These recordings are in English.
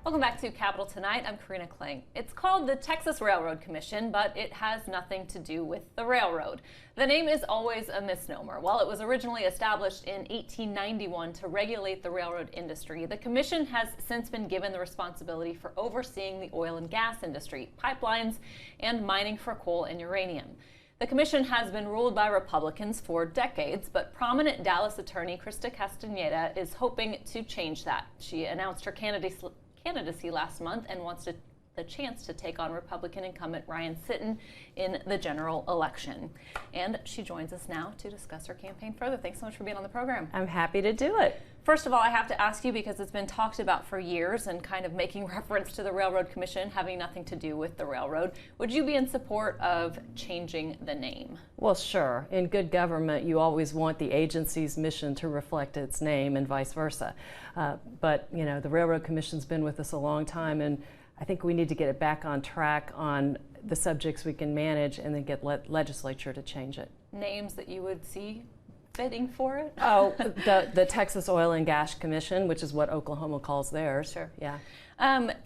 Welcome back to Capital Tonight. I'm Karina Kling. It's called the Texas Railroad Commission, but it has nothing to do with the railroad. The name is always a misnomer. While it was originally established in 1891 to regulate the railroad industry, the commission has since been given the responsibility for overseeing the oil and gas industry, pipelines, and mining for coal and uranium. The commission has been ruled by Republicans for decades, but prominent Dallas attorney Chrysta Castaneda is hoping to change that. She announced her candidacy last month and wants the chance to take on Republican incumbent Ryan Sitton in the general election. And she joins us now to discuss her campaign further. Thanks so much for being on the program. I'm happy to do it. First of all, I have to ask you, because it's been talked about for years and kind of making reference to the Railroad Commission having nothing to do with the railroad. Would you be in support of changing the name? Well, sure. In good government, you always want the agency's mission to reflect its name and vice versa. But, you know, the Railroad Commission's been with us a long time, and I think we need to get it back on track on the subjects we can manage and then get legislature to change it. Names that you would see fitting for it? Oh, the Texas Oil and Gas Commission, which is what Oklahoma calls theirs. Sure. Yeah.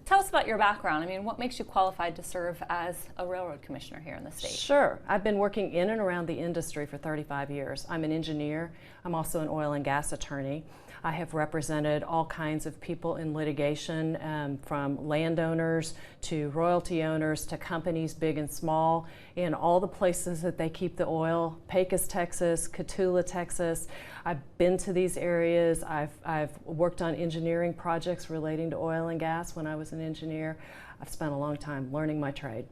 Tell us about your background. I mean, what makes you qualified to serve as a railroad commissioner here in the state? Sure. I've been working in and around the industry for 35 years. I'm an engineer. I'm also an oil and gas attorney. I have represented all kinds of people in litigation, from landowners to royalty owners to companies big and small, in all the places that they keep the oil. Pecos, Texas, Cotulla, Texas. I've been to these areas. I've worked on engineering projects relating to oil and gas when I was an engineer. I've spent a long time learning my trade.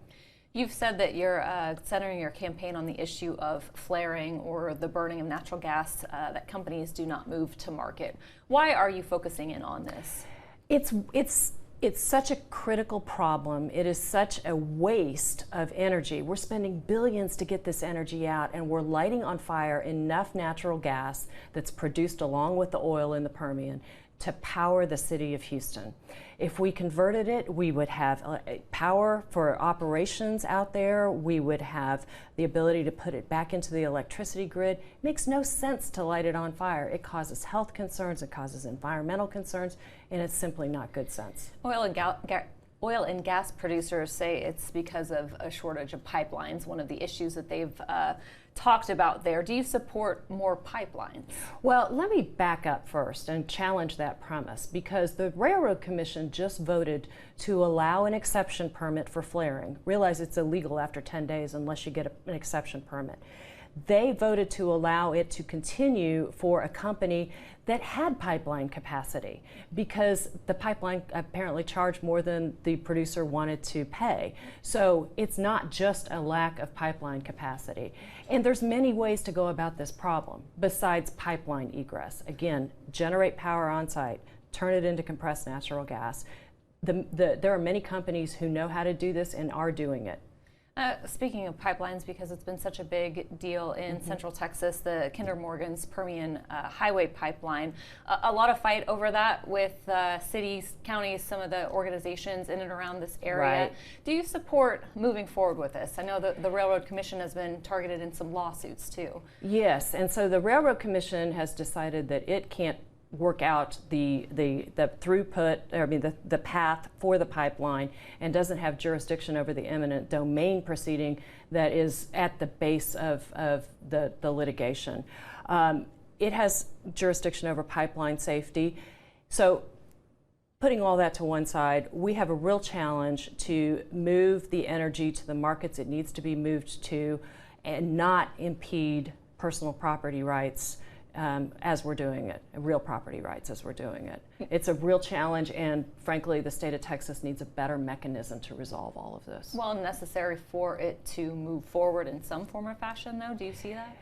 You've said that you're centering your campaign on the issue of flaring or the burning of natural gas that companies do not move to market. Why are you focusing in on this? It's such a critical problem. It is such a waste of energy. We're spending billions to get this energy out, and we're lighting on fire enough natural gas that's produced along with the oil in the Permian to power the city of Houston. If we converted it, we would have power for operations out there. We would have the ability to put it back into the electricity grid. It makes no sense to light it on fire. It causes health concerns, it causes environmental concerns, and it's simply not good sense. Oil and gas producers say it's because of a shortage of pipelines, one of the issues that they've talked about there. Do you support more pipelines? Well, let me back up first and challenge that premise, because the Railroad Commission just voted to allow an exception permit for flaring. Realize it's illegal after 10 days unless you get an exception permit. They voted to allow it to continue for a company that had pipeline capacity, because the pipeline apparently charged more than the producer wanted to pay. So it's not just a lack of pipeline capacity. And there's many ways to go about this problem besides pipeline egress. Again, generate power on site, turn it into compressed natural gas. There are many companies who know how to do this and are doing it. Speaking of pipelines, because it's been such a big deal in Central Texas, the Kinder Morgan's Permian Highway Pipeline, a lot of fight over that with cities, counties, some of the organizations in and around this area. Right. Do you support moving forward with this? I know that the Railroad Commission has been targeted in some lawsuits too. Yes, and so the Railroad Commission has decided that it can't work out the throughput, the path for the pipeline, and doesn't have jurisdiction over the eminent domain proceeding that is at the base of the litigation. It has jurisdiction over pipeline safety. So putting all that to one side, we have a real challenge to move the energy to the markets it needs to be moved to and not impede personal property rights as we're doing it, real property rights as we're doing it. It's a real challenge, and frankly, the state of Texas needs a better mechanism to resolve all of this. Well, necessary for it to move forward in some form or fashion, though? Do you see that?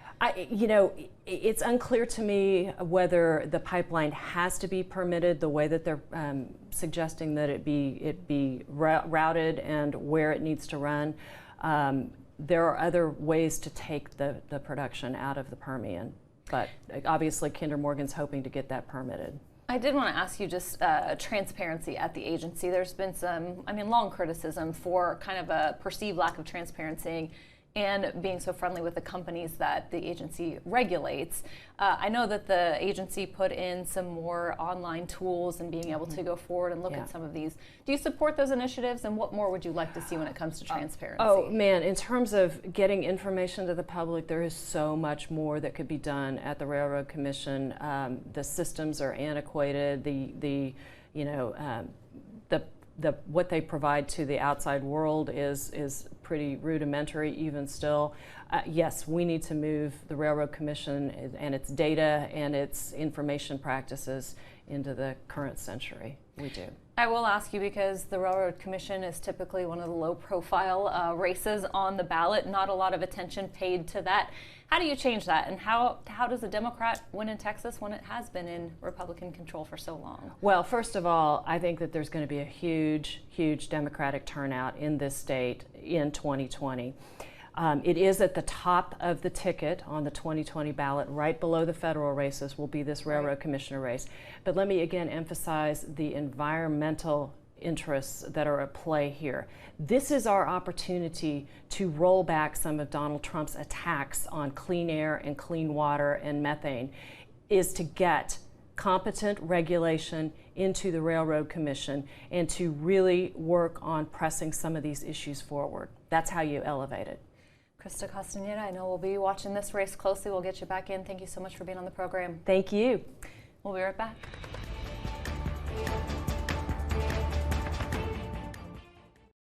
It's unclear to me whether the pipeline has to be permitted the way that they're suggesting that it be routed and where it needs to run. There are other ways to take the production out of the Permian. But obviously, Kinder Morgan's hoping to get that permitted. I did want to ask you just transparency at the agency. There's been some, long criticism for kind of a perceived lack of transparency and being so friendly with the companies that the agency regulates. I know that the agency put in some more online tools and being able to go forward and look at some of these. Do you support those initiatives, and what more would you like to see when it comes to transparency? Oh man, in terms of getting information to the public, there is so much more that could be done at the Railroad Commission. The systems are antiquated. The what they provide to the outside world is pretty rudimentary even still. Yes, we need to move the Railroad Commission and its data and its information practices into the current century. We do. I will ask you, because the Railroad Commission is typically one of the low-profile races on the ballot, not a lot of attention paid to that. How do you change that, and how does a Democrat win in Texas when it has been in Republican control for so long? Well, first of all, I think that there's going to be a huge, huge Democratic turnout in this state in 2020. It is at the top of the ticket on the 2020 ballot. Right below the federal races will be this Railroad Commissioner race. But let me again emphasize the environmental interests that are at play here. This is our opportunity to roll back some of Donald Trump's attacks on clean air and clean water and methane, is to get competent regulation into the Railroad Commission and to really work on pressing some of these issues forward. That's how you elevate it. Chrysta Castaneda, I know we'll be watching this race closely. We'll get you back in. Thank you so much for being on the program. Thank you. We'll be right back.